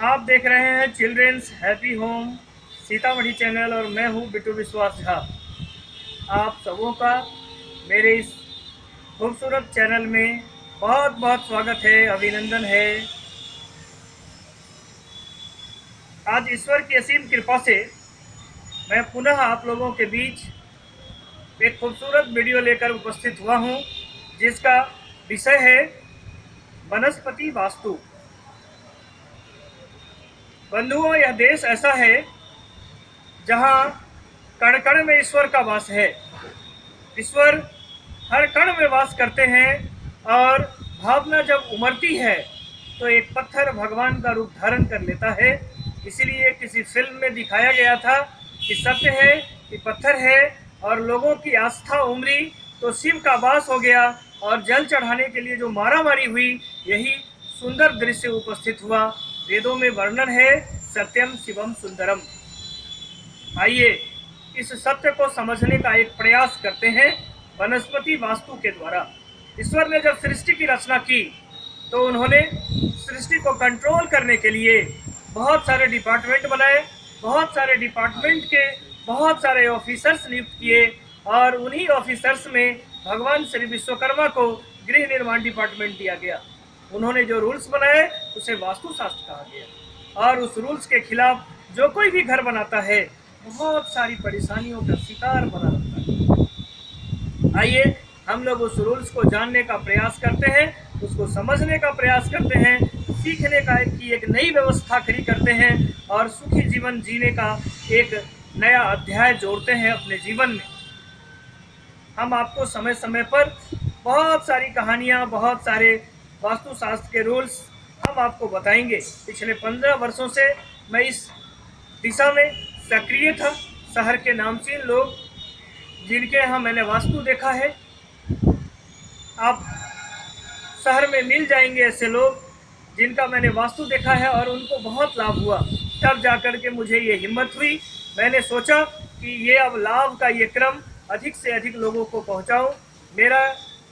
आप देख रहे हैं children's happy home Sitamarhi channel और मैं हूं बिट्टू विश्वास झा। आप सबों का मेरे इस खूबसूरत चैनल में बहुत बहुत स्वागत है, अभिनंदन है। आज ईश्वर की असीम कृपा से मैं पुनः आप लोगों के बीच एक खूबसूरत वीडियो लेकर उपस्थित हुआ हूं, जिसका विषय है वनस्पति वास्तु। बंधुओं, यह देश ऐसा है जहां कण कण में ईश्वर का वास है। ईश्वर हर कण में वास करते हैं और भावना जब उमड़ती है तो एक पत्थर भगवान का रूप धारण कर लेता है। इसीलिए किसी फिल्म में दिखाया गया था कि सत्य है कि पत्थर है, और लोगों की आस्था उमड़ी तो शिव का वास हो गया और जल चढ़ाने के लिए जो मारामारी हुई, यही सुंदर दृश्य उपस्थित हुआ। वेदों में वर्णन है सत्यम शिवम सुंदरम। आइए इस सत्य को समझने का एक प्रयास करते हैं वनस्पति वास्तु के द्वारा। ईश्वर ने जब सृष्टि की रचना की तो उन्होंने सृष्टि को कंट्रोल करने के लिए बहुत सारे डिपार्टमेंट बनाए, बहुत सारे डिपार्टमेंट के बहुत सारे ऑफिसर्स नियुक्त किए, और उन्हीं ऑफिसर्स में भगवान श्री विश्वकर्मा को गृह निर्माण डिपार्टमेंट दिया गया। उन्होंने जो रूल्स बनाए उसे वास्तुशास्त्र कहा गया, और उस रूल्स के खिलाफ जो कोई भी घर बनाता है बहुत सारी परेशानियों का शिकार बना रहता है। आइए हम लोग उस रूल्स को जानने का प्रयास करते हैं, उसको समझने का प्रयास करते हैं, सीखने का की एक नई व्यवस्था खड़ी करते हैं और सुखी जीवन जीने का एक नया अध्याय जोड़ते हैं अपने जीवन में। हम आपको समय समय पर बहुत सारी कहानियाँ, बहुत सारे वास्तुशास्त्र के रूल्स हम आपको बताएंगे। पिछले 15 वर्षों से मैं इस दिशा में सक्रिय था। शहर के नामचीन लोग जिनके यहाँ मैंने वास्तु देखा है, आप शहर में मिल जाएंगे ऐसे लोग जिनका मैंने वास्तु देखा है और उनको बहुत लाभ हुआ। तब जाकर के मुझे ये हिम्मत हुई, मैंने सोचा कि ये अब लाभ का ये क्रम अधिक से अधिक लोगों को पहुंचाऊं। मेरा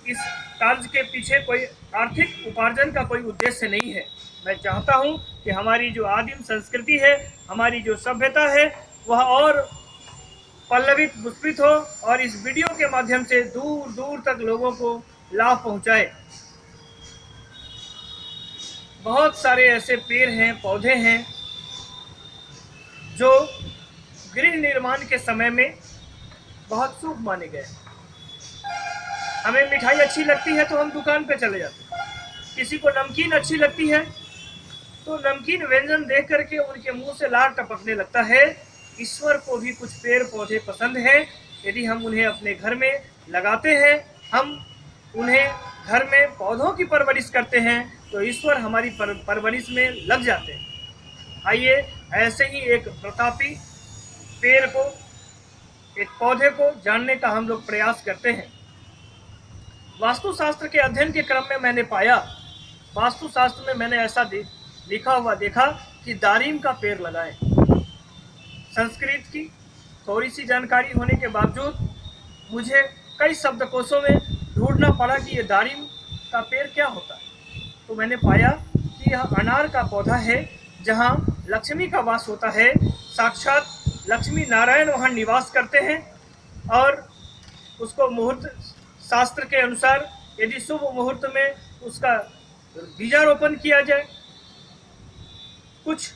इस कार्य के पीछे कोई आर्थिक उपार्जन का कोई उद्देश्य नहीं है। मैं चाहता हूं कि हमारी जो आदिम संस्कृति है, हमारी जो सभ्यता है, वह और पल्लवित पुष्पित हो और इस वीडियो के माध्यम से दूर दूर तक लोगों को लाभ पहुंचाए। बहुत सारे ऐसे पेड़ हैं, पौधे हैं जो गृह निर्माण के समय में बहुत शुभ माने गए। हमें मिठाई अच्छी लगती है तो हम दुकान पे चले जाते हैं, किसी को नमकीन अच्छी लगती है तो नमकीन व्यंजन देख करके उनके मुंह से लार टपकने लगता है। ईश्वर को भी कुछ पेड़ पौधे पसंद हैं। यदि हम उन्हें अपने घर में लगाते हैं, हम उन्हें घर में पौधों की परवरिश करते हैं, तो ईश्वर हमारी परवरिश में लग जाते हैं। आइए ऐसे ही एक प्रतापी पेड़ को, एक पौधे को जानने का हम लोग प्रयास करते हैं। वास्तुशास्त्र के अध्ययन के क्रम में मैंने पाया, वास्तुशास्त्र में मैंने ऐसा लिखा हुआ देखा कि दारिम का पेड़ लगाएं। संस्कृत की थोड़ी सी जानकारी होने के बावजूद मुझे कई शब्दकोशों में ढूंढना पड़ा कि ये दारिम का पेड़ क्या होता है। तो मैंने पाया कि यह अनार का पौधा है, जहाँ लक्ष्मी का वास होता है। साक्षात लक्ष्मी नारायण वहाँ निवास करते हैं, और उसको मुहूर्त शास्त्र के अनुसार यदि शुभ मुहूर्त में उसका बीजारोपण किया जाए, कुछ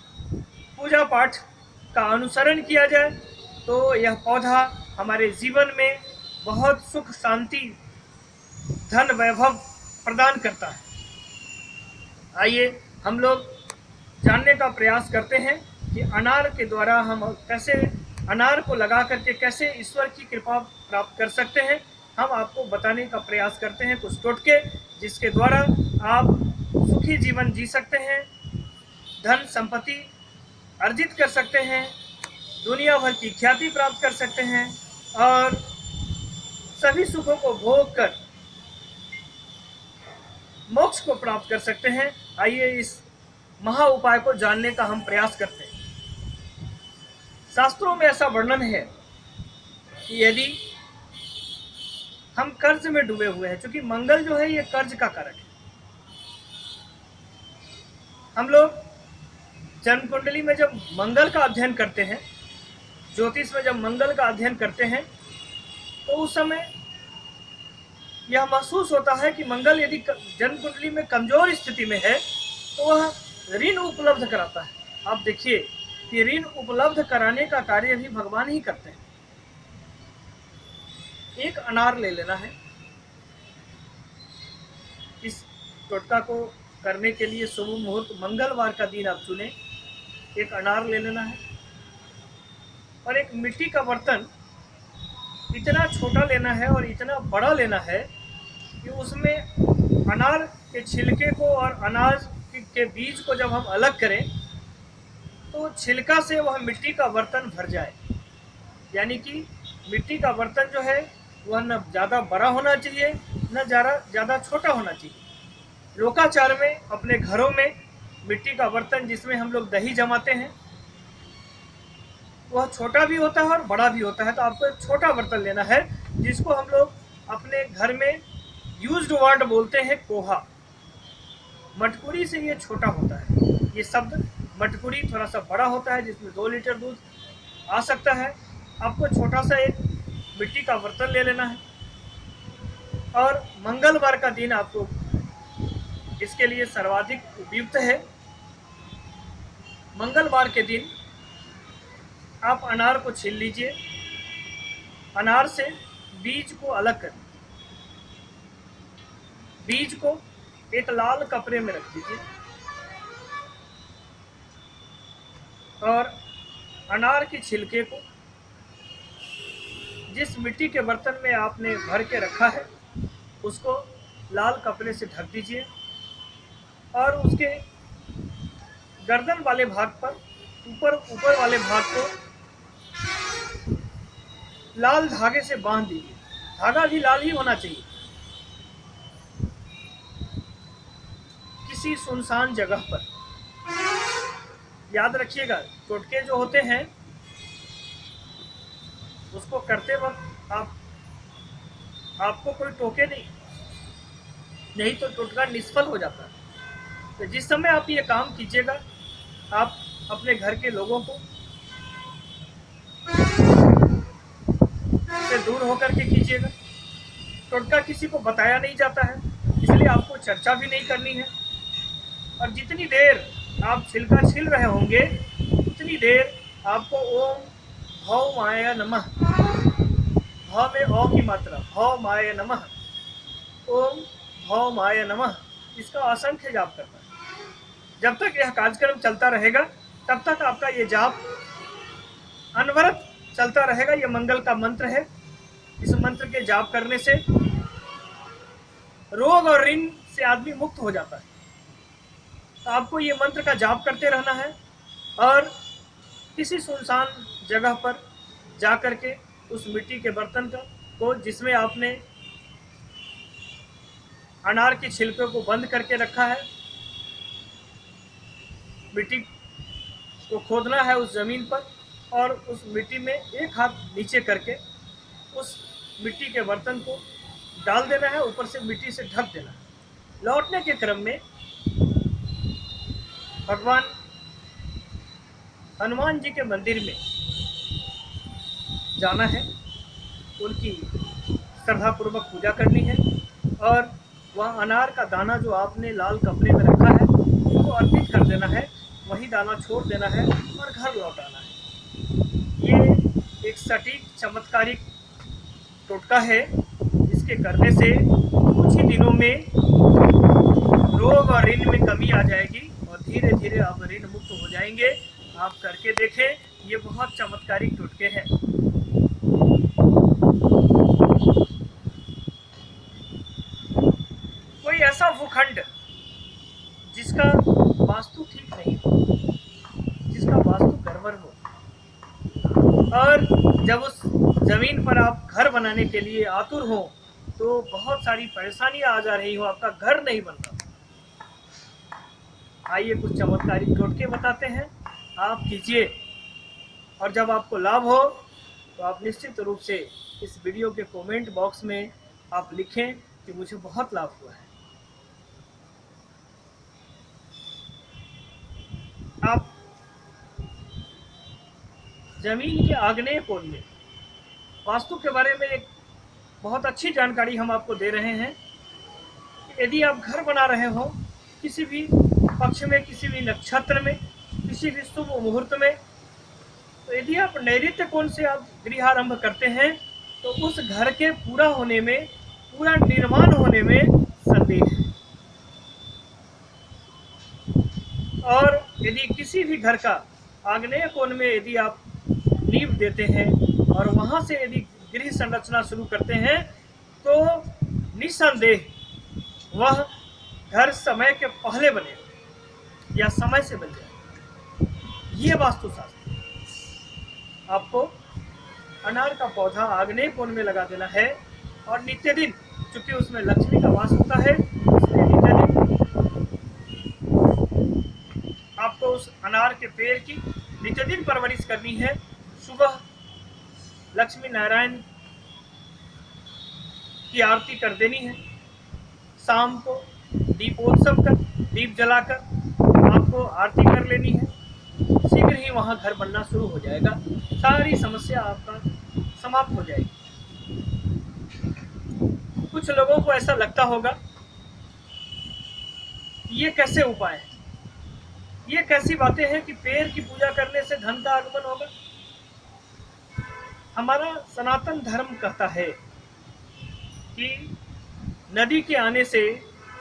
पूजा पाठ का अनुसरण किया जाए, तो यह पौधा हमारे जीवन में बहुत सुख, शांति, धन, वैभव प्रदान करता है। आइए हम लोग जानने का प्रयास करते हैं कि अनार के द्वारा हम कैसे, अनार को लगा करके कैसे ईश्वर की कृपा प्राप्त कर सकते हैं। हम आपको बताने का प्रयास करते हैं कुछ टोटके, जिसके द्वारा आप सुखी जीवन जी सकते हैं, धन संपत्ति अर्जित कर सकते हैं, दुनिया भर की ख्याति प्राप्त कर सकते हैं और सभी सुखों को भोग कर मोक्ष को प्राप्त कर सकते हैं। आइए इस महा उपाय को जानने का हम प्रयास करते हैं। शास्त्रों में ऐसा वर्णन है कि यदि हम कर्ज में डूबे हुए हैं, क्योंकि मंगल जो है ये कर्ज का कारक है, हम लोग जन्म कुंडली में जब मंगल का अध्ययन करते हैं, ज्योतिष में जब मंगल का अध्ययन करते हैं, तो उस समय यह महसूस होता है कि मंगल यदि जन्म कुंडली में कमजोर स्थिति में है तो वह ऋण उपलब्ध कराता है। आप देखिए कि ऋण उपलब्ध कराने का कार्य भी भगवान ही करते हैं। एक अनार ले लेना है। इस टोटका को करने के लिए शुभ मुहूर्त मंगलवार का दिन आप चुने। एक अनार ले लेना है और एक मिट्टी का बर्तन इतना छोटा लेना है और इतना बड़ा लेना है कि उसमें अनार के छिलके को और अनाज के बीज को जब हम अलग करें तो छिलका से वह मिट्टी का बर्तन भर जाए। यानी कि मिट्टी का बर्तन जो है वह न ज़्यादा बड़ा होना चाहिए न ज़्यादा छोटा होना चाहिए। लोकाचार में अपने घरों में मिट्टी का बर्तन जिसमें हम लोग दही जमाते हैं वह छोटा भी होता है और बड़ा भी होता है। तो आपको एक छोटा बर्तन लेना है जिसको हम लोग अपने घर में यूज्ड वर्ड बोलते हैं कोहा। मटकुरी से ये छोटा होता है। ये शब्द मटकुरी थोड़ा सा बड़ा होता है जिसमें 2 लीटर दूध आ सकता है। आपको छोटा सा एक मिट्टी का बर्तन ले लेना है और मंगलवार का दिन आपको इसके लिए सर्वाधिक उपयुक्त है। मंगलवार के दिन आप अनार को छील लीजिए। अनार से बीज को अलग करें। बीज को एक लाल कपड़े में रख दीजिए और अनार की छिलके को जिस मिट्टी के बर्तन में आपने भर के रखा है उसको लाल कपड़े से ढक दीजिए और उसके गर्दन वाले भाग पर ऊपर वाले भाग को लाल धागे से बांध दीजिए। धागा भी लाल ही होना चाहिए। किसी सुनसान जगह पर, याद रखिएगा टोटके जो होते हैं उसको करते वक्त आपको कोई टोके नहीं तो टोटका निष्फल हो जाता है। तो जिस समय आप ये काम कीजिएगा आप अपने घर के लोगों को से दूर होकर के कीजिएगा। टोटका किसी को बताया नहीं जाता है, इसलिए आपको चर्चा भी नहीं करनी है। और जितनी देर आप छिलका छील रहे होंगे उतनी देर आपको ओम भव माया नमः, भव में ओ की मात्रा, भव माया नमः, ओम भव माया नमः, इसका असंख्य जाप करना है। जब तक यह कार्यक्रम चलता रहेगा तब तक आपका ये जाप अनवरत चलता रहेगा। ये मंगल का मंत्र है। इस मंत्र के जाप करने से रोग और ऋण से आदमी मुक्त हो जाता है। तो आपको ये मंत्र का जाप करते रहना है और किसी सुनसान जगह पर जा कर के उस मिट्टी के बर्तन को जिसमें आपने अनार की छिलके को बंद करके रखा है, मिट्टी को खोदना है उस जमीन पर और उस मिट्टी में एक हाथ नीचे करके उस मिट्टी के बर्तन को डाल देना है, ऊपर से मिट्टी से ढक देना है। लौटने के क्रम में भगवान हनुमान जी के मंदिर में जाना है, उनकी श्रद्धापूर्वक पूजा करनी है और वह अनार का दाना जो आपने लाल कपड़े में रखा है उनको अर्पित कर देना है, वही दाना छोड़ देना है और घर लौट आना है। ये एक सटीक चमत्कारिक टोटका है। इसके करने से कुछ ही दिनों में रोग और ऋण में कमी आ जाएगी और धीरे धीरे आप ऋण मुक्त हो जाएंगे। आप करके देखें, ये बहुत चमत्कारिक टोटके हैं। कोई ऐसा भूखंड जिसका वास्तु ठीक नहीं हो, जिसका वास्तु गड़बड़ हो और जब उस जमीन पर आप घर बनाने के लिए आतुर हो तो बहुत सारी परेशानियां आ जा रही हो, आपका घर नहीं बन रहा। आइए कुछ चमत्कारिक टोटके बताते हैं, आप कीजिए और जब आपको लाभ हो तो आप निश्चित रूप से इस वीडियो के कमेंट बॉक्स में आप लिखें कि मुझे बहुत लाभ हुआ है। आप जमीन के आग्नेय कोण में। वास्तु के बारे में एक बहुत अच्छी जानकारी हम आपको दे रहे हैं। यदि आप घर बना रहे हो किसी भी पक्ष में, किसी भी नक्षत्र में, किसी भी शुभ मुहूर्त में, तो यदि आप नैऋत्य कोण से आप गृहारंभ करते हैं तो उस घर के पूरा होने में, पूरा निर्माण होने में संदेह है। और यदि किसी भी घर का आग्नेय कोण में यदि आप नींव देते हैं और वहां से यदि गृह संरचना शुरू करते हैं तो निस्संदेह वह घर समय के पहले बने या समय से बन जाए। ये वास्तुशास्त्र। आपको अनार का पौधा आग्नेय कोण में लगा देना है और नित्य दिन, चूंकि उसमें लक्ष्मी का वास होता है, इसलिए नित्य दिन आपको उस अनार के पेड़ की नित्य दिन परवरिश करनी है। सुबह लक्ष्मी नारायण की आरती कर देनी है, शाम को दीपोत्सव कर, दीप जलाकर आपको आरती कर लेनी है। शीघ्र ही वहां घर बनना शुरू हो जाएगा, सारी समस्या आपका समाप्त हो जाएगी। कुछ लोगों को ऐसा लगता होगा ये कैसे उपाय है, ये कैसी बातें हैं कि पेड़ की पूजा करने से धन का आगमन होगा। हमारा सनातन धर्म कहता है कि नदी के आने से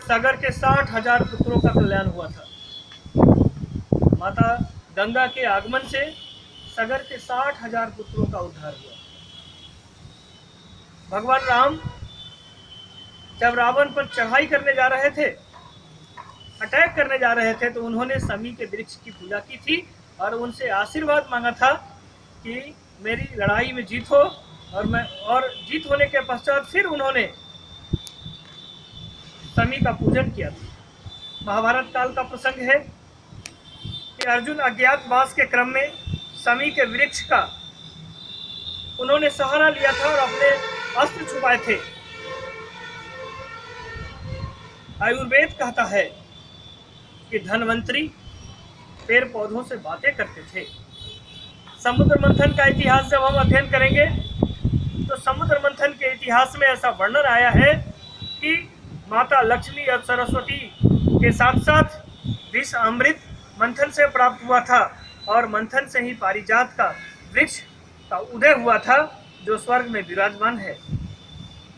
सागर के 60,000 पुत्रों का कल्याण हुआ था। माता गंगा के आगमन से सागर के 60,000 पुत्रों का उद्धार हुआ। भगवान राम जब रावण पर चढ़ाई करने जा रहे थे, अटैक करने जा रहे थे, तो उन्होंने समी के वृक्ष की पूजा की थी और उनसे आशीर्वाद मांगा था कि मेरी लड़ाई में जीत हो। और जीत होने के पश्चात फिर उन्होंने समी का पूजन किया था। महाभारत काल का प्रसंग है कि अर्जुन अज्ञातवास के क्रम में समी के वृक्ष का उन्होंने सहारा लिया था और अपने अस्त्र छुपाए थे। आयुर्वेद कहता है कि धन्वंतरी पेड़ पौधों से बातें करते थे। समुद्र मंथन का इतिहास जब हम अध्ययन करेंगे तो समुद्र मंथन के इतिहास में ऐसा वर्णन आया है कि माता लक्ष्मी और सरस्वती के साथ साथ विष अमृत मंथन से प्राप्त हुआ था और मंथन से ही पारिजात का वृक्ष का उदय हुआ था जो स्वर्ग में विराजमान है।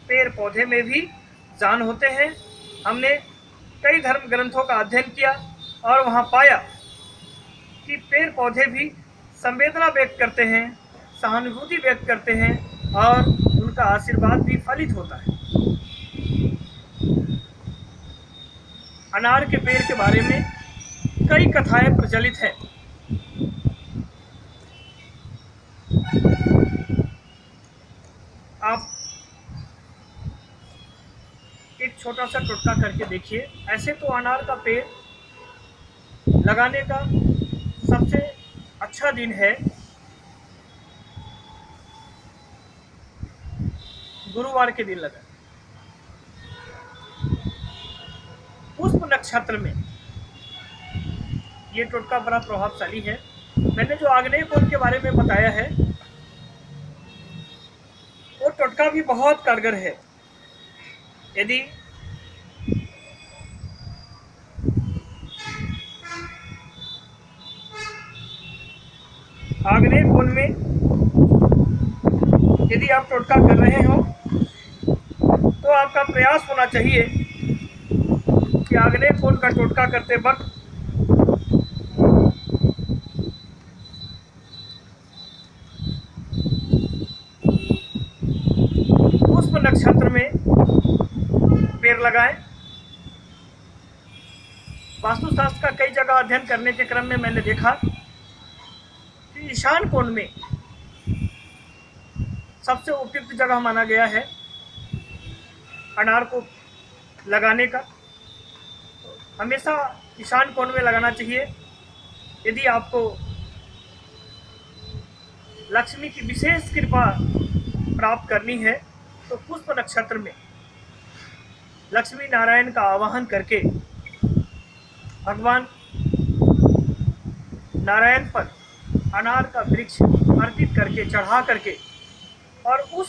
पेड़ पौधे में भी जान होते हैं। हमने कई धर्म ग्रंथों का अध्ययन किया और वहाँ पाया कि पेड़ पौधे भी संवेदना व्यक्त करते हैं, सहानुभूति व्यक्त करते हैं और उनका आशीर्वाद भी फलित होता है। अनार के पेड़ के बारे में कई कथाएं प्रचलित हैं। आप एक छोटा सा टुटका करके देखिए। ऐसे तो अनार का पेड़ लगाने का सबसे अच्छा दिन है गुरुवार के दिन लगाएं। पुष्प नक्षत्र में ये टोटका बड़ा प्रभावशाली है। मैंने जो आग्नेय कोण के बारे में बताया है वो टोटका भी बहुत कारगर है। यदि आग्नेय कोण में यदि आप टोटका कर रहे हो तो आपका प्रयास होना चाहिए कि आग्नेय कोण का टोटका करते वक्त पुष्प नक्षत्र में पेड़ लगाएं। वास्तुशास्त्र का कई जगह अध्ययन करने के क्रम में मैंने देखा कि ईशान कोण में सबसे उपयुक्त जगह माना गया है अनार को लगाने का। हमेशा ईशान कोण में लगाना चाहिए। यदि आपको लक्ष्मी की विशेष कृपा प्राप्त करनी है तो पुष्प नक्षत्र में लक्ष्मी नारायण का आवाहन करके भगवान नारायण पर अनार का वृक्ष अर्पित करके, चढ़ा करके, और उस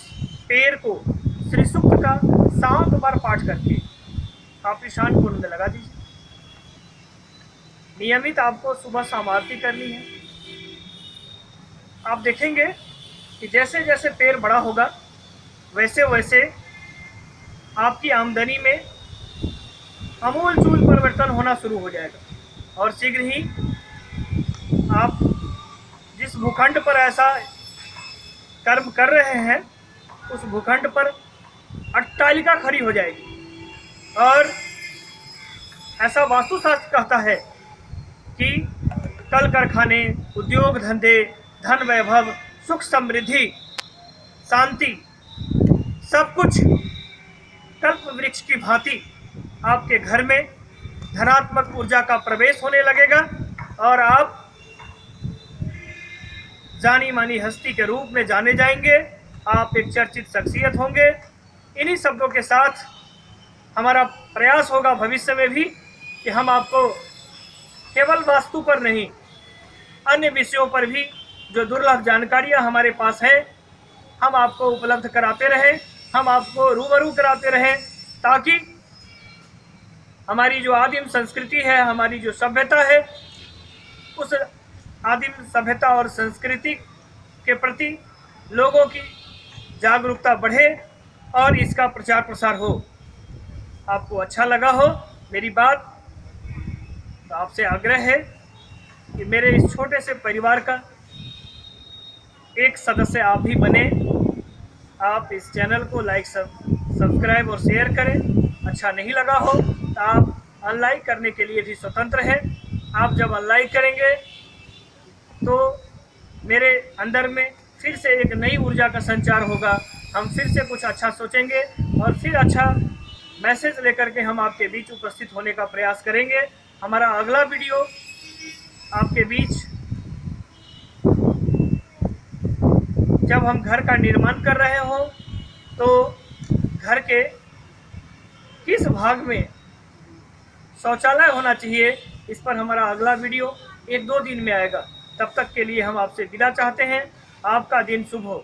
पेड़ को श्री सूक्त का 7 बार पाठ करके आप ईशान कोण में लगा दीजिए। नियमित आपको सुबह शाम आरती करनी है। आप देखेंगे कि जैसे जैसे पेड़ बड़ा होगा वैसे वैसे आपकी आमदनी में आमूल-चूल परिवर्तन होना शुरू हो जाएगा, और शीघ्र ही आप जिस भूखंड पर ऐसा कर्म कर रहे हैं उस भूखंड पर अट्टालिका खड़ी हो जाएगी। और ऐसा वास्तुशास्त्र कहता है कि कल कारखाने, उद्योग धंधे, धन वैभव, सुख समृद्धि, शांति, सब कुछ कल्प वृक्ष की भांति आपके घर में धनात्मक ऊर्जा का प्रवेश होने लगेगा, और आप जानी मानी हस्ती के रूप में जाने जाएंगे। आप एक चर्चित शख्सियत होंगे। इन्हीं शब्दों के साथ हमारा प्रयास होगा भविष्य में भी कि हम आपको केवल वास्तु पर नहीं, अन्य विषयों पर भी जो दुर्लभ जानकारियां हमारे पास हैं, हम आपको उपलब्ध कराते रहें, हम आपको रूबरू कराते रहें, ताकि हमारी जो आदिम संस्कृति है, हमारी जो सभ्यता है, उस आदिम सभ्यता और संस्कृति के प्रति लोगों की जागरूकता बढ़े और इसका प्रचार प्रसार हो। आपको अच्छा लगा हो मेरी बात, तो आपसे आग्रह है कि मेरे इस छोटे से परिवार का एक सदस्य आप भी बने। आप इस चैनल को लाइक, सब्सक्राइब और शेयर करें। अच्छा नहीं लगा हो तो आप अनलाइक करने के लिए भी स्वतंत्र हैं। आप जब अनलाइक करेंगे तो मेरे अंदर में फिर से एक नई ऊर्जा का संचार होगा। हम फिर से कुछ अच्छा सोचेंगे और फिर अच्छा मैसेज लेकर के हम आपके बीच उपस्थित होने का प्रयास करेंगे। हमारा अगला वीडियो आपके बीच जब हम घर का निर्माण कर रहे हों तो घर के किस भाग में शौचालय होना चाहिए, इस पर हमारा अगला वीडियो 1-2 दिन में आएगा। तब तक के लिए हम आपसे विदा चाहते हैं। आपका दिन शुभ हो।